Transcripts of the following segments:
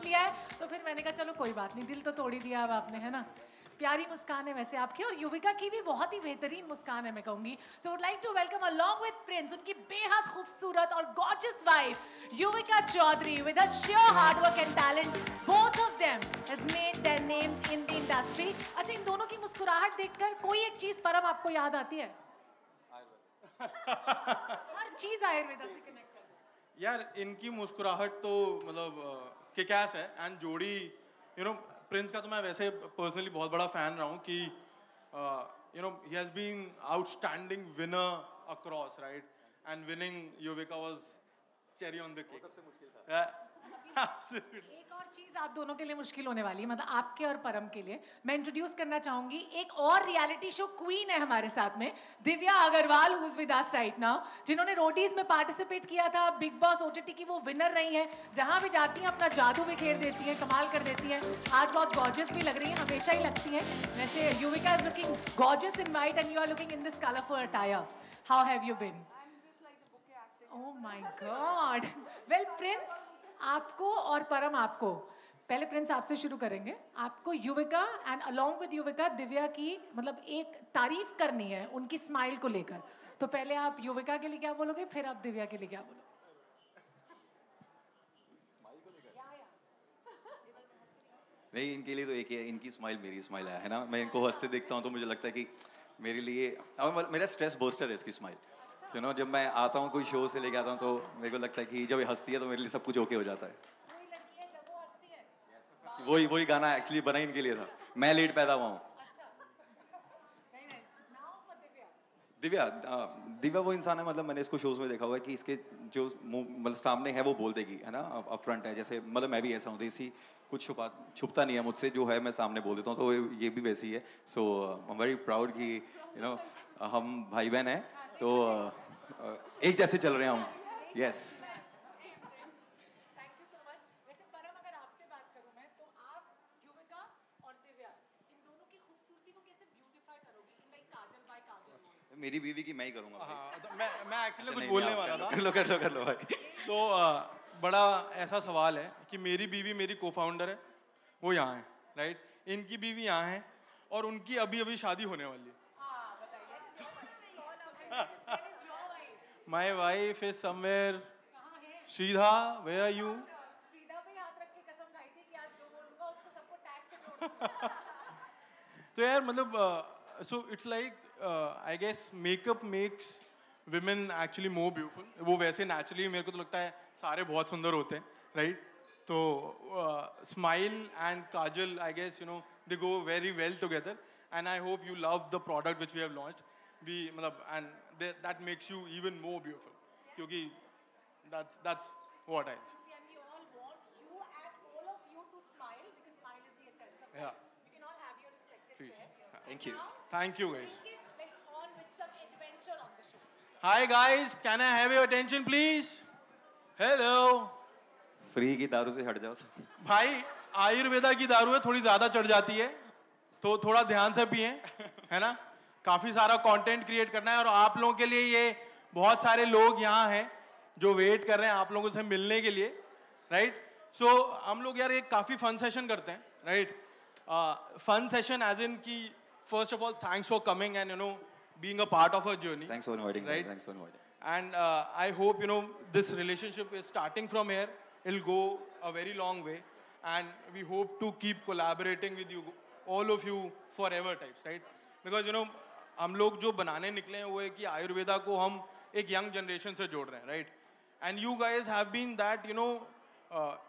लिया है, तो फिर मैंने कहा चलो कोई बात नहीं, दिल तो तोड़ ही दिया अब आपने, है ना। प्यारी मुस्कान है वैसे आपकी, और युविका की भी बहुत ही बेहतरीन मुस्कान है मैं कहूंगी। So would like to welcome along with Prince उनकी बेहद खूबसूरत और gorgeous wife Yuvika Chaudhary with her sheer hard work and talent. Both of them has made their names in the industry. अच्छा, इन दोनों की मुस्कुराहट देखकर कोई एक चीज परम आपको याद आती है? हर चीज आयुर्वेदा से कनेक्ट है यार। इनकी मुस्कुराहट तो मतलब किक-एस है। एंड जोड़ी प्रिंस का तो मैं वैसे पर्सनली बहुत बड़ा फैन रहा हूँ कि he has been outstanding winner across, right. And winning Yuvika was cherry on the cake. सबसे मुश्किल था। एक और चीज आप दोनों के लिए मुश्किल होने वाली है, मतलब आपके और परम के लिए। मैं इंट्रोड्यूस करना चाहूंगी एक और रियलिटी शो क्वीन है हमारे साथ में, Divya Agarwal, who is with us right now, जिन्होंने रोडीज में पार्टिसिपेट किया था, बिग बॉस ओटीटी की वो विनर रही हैं। जहां भी जाती हैं अपना जादू बिखेर देती हैं, कमाल कर देती हैं। आज बहुत गॉर्जियस भी लग रही हैं, हमेशा ही लगती हैं। वैसे Yuvika is looking gorgeous in white and you are looking in this colourful attire. How have you been? Oh my God! Well, Prince, आपको और परम आपको, पहले प्रिंस आपसे शुरू करेंगे। आपको Yuvika and along with Yuvika Divya की मतलब एक तारीफ करनी है उनकी स्माइल को लेकर। तो पहले आप युविका के लिए क्या बोलोगे, फिर आप दिव्या के लिए क्या बोलोगे? नहीं, इनके लिए तो एक ही है, इनकी स्माइल मेरी स्माइल है ना। मैं इनको हंसते देखता हूँ तो मुझे लगता है कि मेरे लिए मेरा स्ट्रेस बूस्टर है इसकी स्माइल। जब मैं आता हूँ कोई शो से लेके आता हूँ तो मेरे को लगता है कि जब ये हंसती है तो मेरे लिए सब कुछ ओके हो जाता है। वही गाना एक्चुअली बना ही इनके लिए था। मैं लेट पैदा हुआ हूँ। दिव्या वो इंसान है, मतलब मैंने इसको शोज में देखा हुआ है कि इसके जो मतलब सामने है वो बोल देगी, है ना, अप फ्रंट है। जैसे मतलब मैं भी ऐसा हूँ, देसी कुछ छुपता नहीं है मुझसे, जो है मैं सामने बोल देता हूँ। तो ये भी वैसी है। सो आई एम वेरी प्राउड कि हम भाई बहन हैं, तो एक जैसे चल रहे हैं हम। Yes. Thank you so much. वैसे परम, अगर आपसे बात करूं मैं, तो आप युविका और दिव्या इन दोनों की खूबसूरती को कैसे ब्यूटीफाई करोगे? इन लाइक काजल बाय काजल। मेरी बीवी की मैं ही करूंगा। हाँ, तो मैं एक्चुअली कुछ बोलने वाला था। कर लो भाई। तो बड़ा ऐसा सवाल है कि मेरी बीवी मेरी को-फाउंडर है, वो यहाँ है, राइट। इनकी बीवी यहाँ है और उनकी अभी अभी शादी होने वाली है। My wife is somewhere. Shridha, where are you? Shridha पे हाथ रख के कसम खाई थी कि आज जो बोलूंगा उसको सबको टैक्स से जोड़ूंगा। तो यार मतलब so it's like I guess makeup makes women actually more beautiful. वो वैसे naturally मेरे को तो लगता है सारे बहुत सुंदर होते हैं, right? तो smile and kajal, I guess they go very well together, and I hope you love the product which we have launched. And that makes you even more beautiful. क्योंकि that's what I see. And we all want you and all of you to smile, because smile is the essence of life. Yeah. You can all have your respective Please. chairs. Thank you. Now, Thank you, guys. take it like on with some adventure on the show. Hi guys, can I have your attention please? Hello. Free की दारू से हट जाओ। भाई आयुर्वेदा की दारू है, थोड़ी ज्यादा चढ़ जाती है, तो थोड़ा ध्यान से पिए, है ना। काफी सारा कंटेंट क्रिएट करना है और आप लोगों के लिए ये बहुत सारे लोग यहाँ हैं जो वेट कर रहे हैं आप लोगों से मिलने के लिए, राइट। सो हम लोग यार एक काफी फन सेशन करते हैं, right. Fun session as in की first of all thanks for coming and being a part of our journey. Thanks for inviting me. Right? Thanks for inviting. And I hope this relationship is starting from here. It'll go a very long way, and we hope to keep collaborating with you, all of you, forever types, right? Because हम लोग जो बनाने निकले हैं वो है कि आयुर्वेदा को हम एक यंग जनरेशन से जोड़ रहे हैं, right. And you guys have been that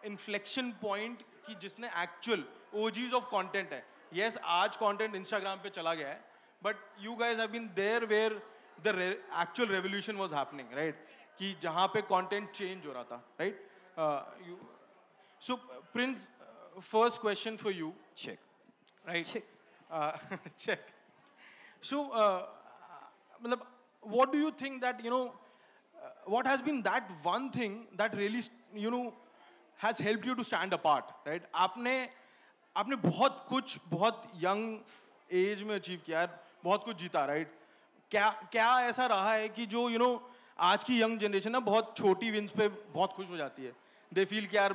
inflection point कि जिसने एक्चुअल ओजीज ऑफ कंटेंट है। यस, आज कंटेंट इंस्टाग्राम पे चला गया है, but you guys have been there where the actual revolution was happening, right. कि जहाँ पे कंटेंट चेंज हो रहा था, राइट। So Prince, first question for you. Check. Right. Check. So, what do you think that what has been that one thing that really has helped you to stand apart, right? आपने बहुत young age में achieve किया है, बहुत कुछ जीता, right? क्या ऐसा रहा है कि जो आज की young generation ना बहुत छोटी wins पे बहुत खुश हो जाती है? They feel कि यार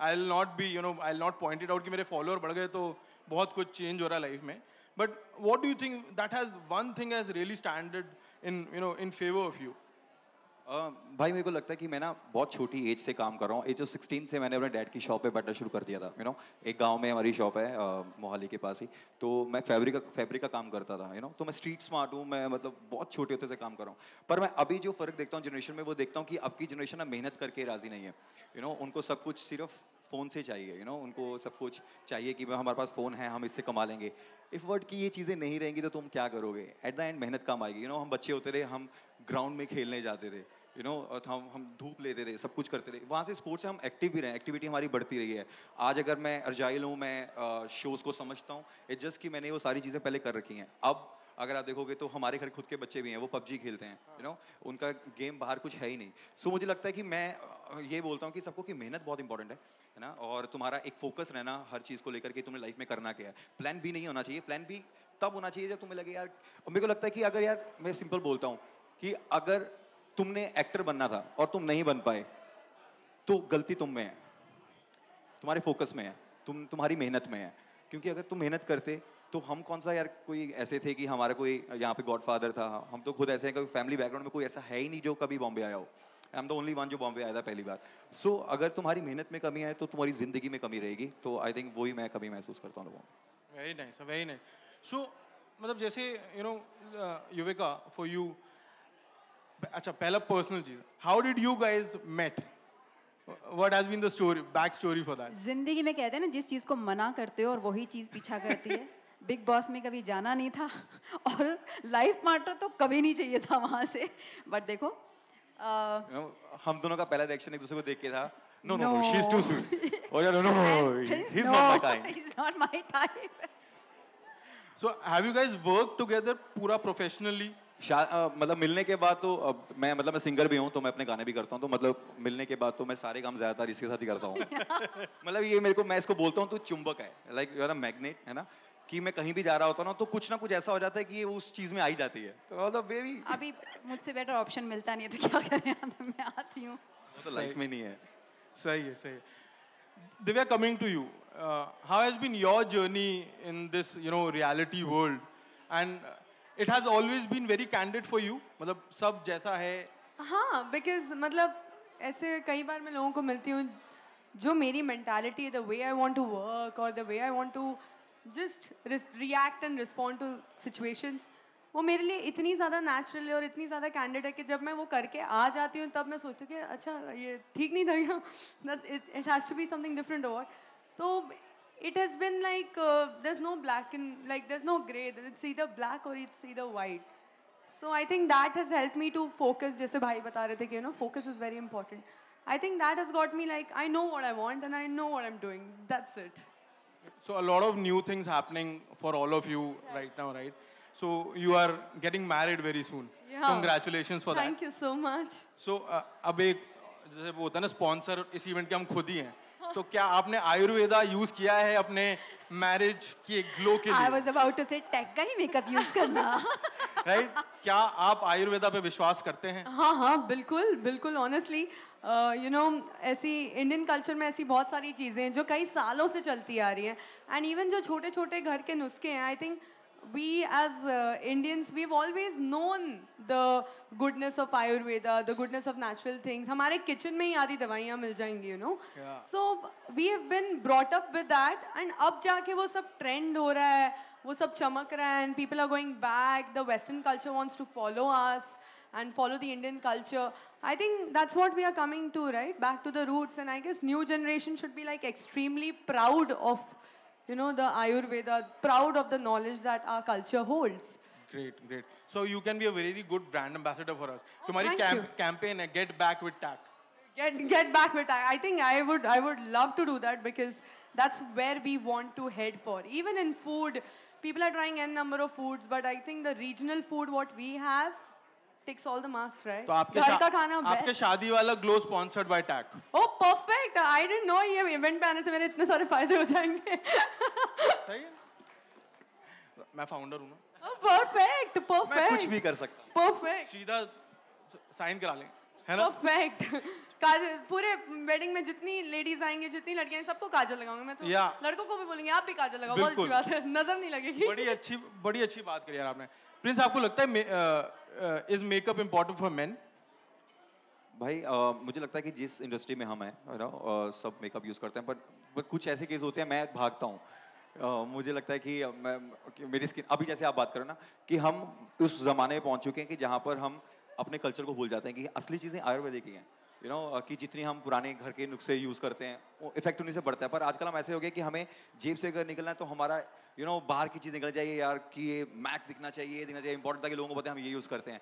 I'll not be, I'll not point it out कि मेरे follower बढ़ गए तो बहुत कुछ change हो रहा है life में. But what do you think that has one thing has really standed in favor of you? भाई मेरे को लगता है कि मैं ना बहुत छोटी एज से काम कर रहा हूँ. एज ऑफ 16 से मैंने अपने डैड की शॉप पे बैठना शुरू कर दिया था. एक गांव में हमारी शॉप है मोहाली के पास ही. तो मैं फैब्रिक का काम करता था. तो मैं स्ट्रीट स्मार्ट हूँ. मैं मतलब बहुत छोटे होते से काम कर रहा हूँ. पर मैं अभी जो फ़र्क देखता हूँ जनरेशन में, वो देखता हूँ कि अब की जनरेशन ना मेहनत करके राज़ी नहीं है. उनको सब कुछ सिर्फ फ़ोन से चाहिए. उनको सब कुछ चाहिए कि हमारे पास फ़ोन है, हम इससे कमा लेंगे. इफ़ वर्ड की ये चीज़ें नहीं रहेंगी तो तुम क्या करोगे? एट द एंड मेहनत काम आएगी. हम बच्चे होते रहे, हम ग्राउंड में खेलने जाते थे. हम धूप लेते थे, सब कुछ करते थे. वहाँ से स्पोर्ट्स से हम एक्टिव भी रहे, एक्टिविटी हमारी बढ़ती रही है. आज अगर मैं अर्जाइल हूँ, मैं शोज़ को समझता हूँ, इट्स जस्ट कि मैंने वो सारी चीज़ें पहले कर रखी हैं. अब अगर आप देखोगे तो हमारे घर खुद के बच्चे भी हैं, वो पबजी खेलते हैं. उनका गेम बाहर कुछ है ही नहीं. सो मुझे लगता है कि मैं ये बोलता हूँ कि सबको कि मेहनत बहुत इंपॉर्टेंट है ना. और तुम्हारा एक फोकस रहना हर चीज़ को लेकर कि तुम्हें लाइफ में करना क्या है. प्लान बी नहीं होना चाहिए. प्लान बी तब होना चाहिए जब तुम्हें लगे यार. मेरे को लगता है कि अगर यार, मैं सिंपल बोलता हूँ कि अगर तुमने एक्टर बनना था और तुम नहीं बन पाए तो गलती तुम में है, तुम्हारे फोकस में है, तुम्हारी मेहनत में है. क्योंकि अगर तुम मेहनत करते तो हम कौन सा यार कोई ऐसे थे कि हमारा कोई यहाँ पे गॉडफादर था. हम तो खुद ऐसे हैं कि फैमिली बैकग्राउंड में कोई ऐसा है ही नहीं जो कभी बॉम्बे आया हो. I am the only one जो बॉम्बे आया था पहली बार. सो अगर तुम्हारी मेहनत में कमी है तो तुम्हारी ज़िंदगी में कमी रहेगी. तो आई थिंक वही मैं कमी महसूस करता हूँ लोगों में. Very nice, very nice. So मतलब जैसे युविका, फॉर यू, अच्छा पहला पर्सनल चीज, how did you guys met? What has been the story, back story for that? जिंदगी में कहते हैं ना, जिस चीज को मना करते हो और वही चीज पीछा करती है. बिग बॉस में कभी जाना नहीं था और लाइफ पार्टनर तो कभी नहीं चाहिए था वहां से. बट देखो हम दोनों का पहला रिएक्शन एक दूसरे को देख के था, no No. She is too sweet. Oh yeah, no, he's not my kind. He's not my type. So have you guys work together पूरा प्रोफेशनली? मतलब मिलने के बाद तो मैं सिंगर भी हूँ, तो मैं अपने गाने भी करता हूँ. तो मतलब मिलने के बाद तो मैं सारे काम ज्यादातर इसके साथ ही करता हूँ. मतलब ये मैं इसको बोलता हूँ तो चुंबक है, like you are a magnet, है ना. कि मैं कहीं भी जा रहा होता हूँ ना तो कुछ ना कुछ ऐसा हो जाता है कि ये उस चीज में आ ही जाती है. तो मतलब बेबी अभी मुझसे बेटर ऑप्शन मिलता नहीं है तो क्या करें. मैं आती हूँ. वो तो लाइफ में नहीं है. सही है, सही है. Divya, coming to you, how has been your journey in this, reality world? And it has always been very candid for you. मतलब सब जैसा है. हाँ, बिकॉज मतलब ऐसे कई बार मैं लोगों को मिलती हूँ जो मेरी मेंटालिटी है, the way I want to work और the way I want to just react and respond to situations, वो मेरे लिए इतनी ज़्यादा नेचुरल है और इतनी ज़्यादा कैंडिड है कि जब मैं वो करके आ जाती हूँ तब मैं सोचती हूँ कि अच्छा ये ठीक नहीं था, it has to be something different और. तो it has been like there's no black and like there's no gray, it's either black or it's either white. So I think that has helped me to focus. जैसे भाई बता रहे थे कि focus is very important. I think that has got me like I know what I want and I know what I'm doing. That's it. So a lot of new things happening for all of you right now, right? So you are getting married very soon. Yeah. Congratulations for that. Thank you so much. So अब एक जैसे वो होता है ना sponsor, इस event के हम खुद ही हैं. तो क्या आपने आयुर्वेदा यूज किया है अपने मैरिज की एक ग्लो के लिए? I was about to say TAC का ही मेकअप यूज करना. राइट? क्या आप आयुर्वेदा पे विश्वास करते हैं? हाँ बिल्कुल बिल्कुल. ऑनेस्टली ऐसी इंडियन कल्चर में ऐसी बहुत सारी चीज़ें हैं जो कई सालों से चलती आ रही हैं. एंड इवन जो छोटे छोटे घर के नुस्खे हैं, I think we as Indians, we've always known the goodness of Ayurveda, the goodness of natural things. हमारे kitchen में ही आधी दवाइयाँ मिल जाएंगी, Yeah. So we have been brought up with that, and अब जाके वो सब trend हो रहा है, वो सब चमक रहा है, and people are going back. The Western culture wants to follow us and follow the Indian culture. I think that's what we are coming to, right? Back to the roots, and I guess new generation should be like extremely proud of the Ayurveda, proud of the knowledge that our culture holds. Great, great. So you can be a very good brand ambassador for us. तुम्हारी thank you. campaign है Get Back with TAC. Get back with that. I think I would love to do that because that's where we want to head for. Even in food, people are trying n number of foods, but I think the regional food what we have ticks all the marks, right? तो घर का खाना आपके best. शादी वाला glow sponsored by TAC. Oh, perfect. I didn't know ये event पे आने से मेरे इतने सारे फायदे हो जाएंगे. सही है. मैं फाउंडर हूँ ना. Oh, perfect. मैं कुछ भी कर सकता हूँ. Perfect. सीधा साइन करा लें. है ना? परफेक्ट. काजल पूरे वेडिंग में जितनी लेडीज आएंगे, जितनी लड़कियां हैं, सबको काजल लगाऊंगे मैं तो. लड़कों को भी बोलेंगे आप भी काजल लगाओ. बहुत अच्छी बात है, नजर नहीं लगेगी. बड़ी अच्छी बात करी यार आपने. प्रिंस, आपको लगता है is makeup important for main? भाई मुझे लगता है कि जिस इंडस्ट्री में हम हैं सब मेकअप यूज़ करते हैं, पर कुछ ऐसे केस होते हैं मैं भागता हूँ. मुझे लगता है कि मेरी स्किन, अभी जैसे आप बात करो ना कि हम उस ज़माने में पहुँच चुके हैं कि जहाँ पर हम अपने कल्चर को भूल जाते हैं कि असली चीज़ें आयुर्वेदिक ही हैं. कि जितनी हम पुराने घर के नुस्खे यूज़ करते हैं वो इफेक्ट उन्हीं से बढ़ता है. पर आजकल हम ऐसे हो गए कि हमें जेब से अगर निकलना है तो हमारा बाहर की चीज़ निकल जाइए यार, कि ये मैक दिखना चाहिए, ये दिखना चाहिए. इंपॉर्टेंट था कि लोगों को पता है हम ये यूज़ करते हैं,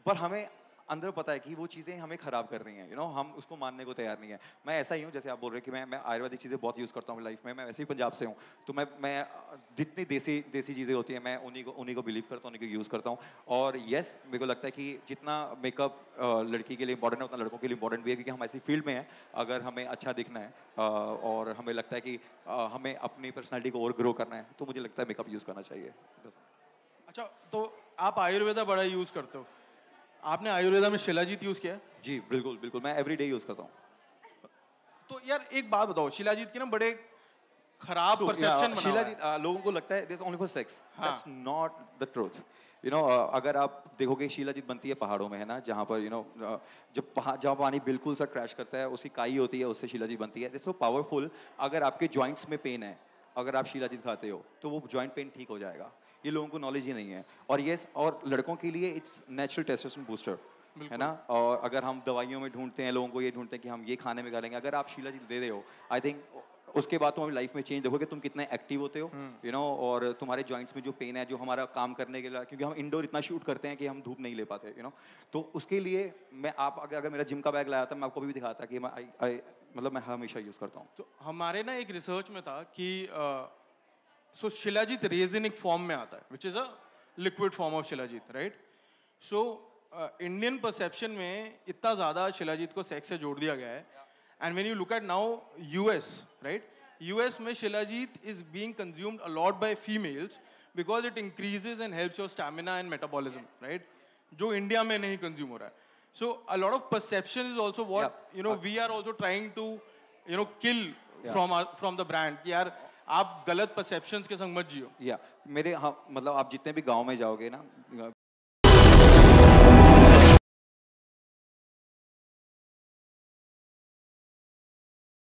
पर हमें अंदर पता है कि वो चीज़ें हमें ख़राब कर रही हैं. हम उसको मानने को तैयार नहीं है. मैं ऐसा ही हूँ जैसे आप बोल रहे हैं कि मैं आयुर्वेदिक चीज़ें बहुत यूज़ करता हूँ लाइफ में. मैं वैसे ही पंजाब से हूँ, तो मैं जितनी देसी चीज़ें होती हैं मैं उन्हीं को बिलीव करता हूँ, उन्हीं को यूज़ करता हूँ. और येस, मेरे को लगता है कि जितना मेकअप लड़की के लिए इंपॉर्टेंट है उतना लड़कों के लिए इंपॉर्टेंट भी है, क्योंकि हम ऐसी फील्ड में हैं. अगर हमें अच्छा दिखना है और हमें लगता है कि हमें अपनी पर्सनैलिटी को और ग्रो करना है, तो मुझे लगता है मेकअप यूज़ करना चाहिए. अच्छा, तो आप आयुर्वेदा बड़ा यूज़ करते हो. आपने आयुर्वेदा में शिलाजीत यूज किया है? जी बिल्कुल, मैं एवरीडे यूज करता हूँ. तो यार एक बात बताओ, शिलाजीत के ना बड़े खराब परसेप्शन बना हुआ है. लोगों को लगता है this only for sex. That's not the truth. अगर आप देखोगे शिलाजीत बनती है पहाड़ों में, है ना, जहाँ पर जहाँ पानी बिल्कुल सा क्रैश करता है उसकी काई होती है, उससे शिलाजीत बनती है. It's so powerful. अगर आपके जॉइंट्स में पेन है, अगर आप शिलाजीत खाते हो तो वो जॉइंट पेन ठीक हो जाएगा. ये लोगों को नॉलेज ही नहीं है. और ये और लड़कों के लिए इट्स नेचुरल टेस्टोस्टेरोन बूस्टर, है ना. और अगर हम दवाइयों में ढूंढते हैं, लोगों को ये ढूंढते हैं कि हम ये खाने में डालेंगे, अगर आप शिलाजीत दे रहे हो, आई थिंक उसके बाद तुम्हारी लाइफ में चेंज देखोगे. तुम कितने एक्टिव होते हो, और तुम्हारे जॉइंट्स में जो पेन है, जो हमारा काम करने के लिए, क्योंकि हम इंडोर इतना शूट करते हैं कि हम धूप नहीं ले पाते, तो उसके लिए मैं अगर मेरा जिम का बैग लाया था, मैं आपको भी दिखाता कि मैं हमेशा यूज़ करता हूँ. तो हमारे ना एक रिसर्च में था कि सो शिलाजीत रेजिनिक फॉर्म में आता है, which is a liquid form of shilajit, right. So Indian perception में इतना ज़्यादा शिलाजीत को सेक्स से जोड़ दिया गया है. And when you look at now US, right, US में shilajit is being consumed a lot by females because it increases and helps your stamina and metabolism, right, जो इंडिया में नहीं कंज्यूम हो रहा है. So a lot of perception is also what we are also trying to kill from the brand, कि यार आप गलत परसेप्शंस के संग मत जियो. आप जितने भी गांव में जाओगे ना,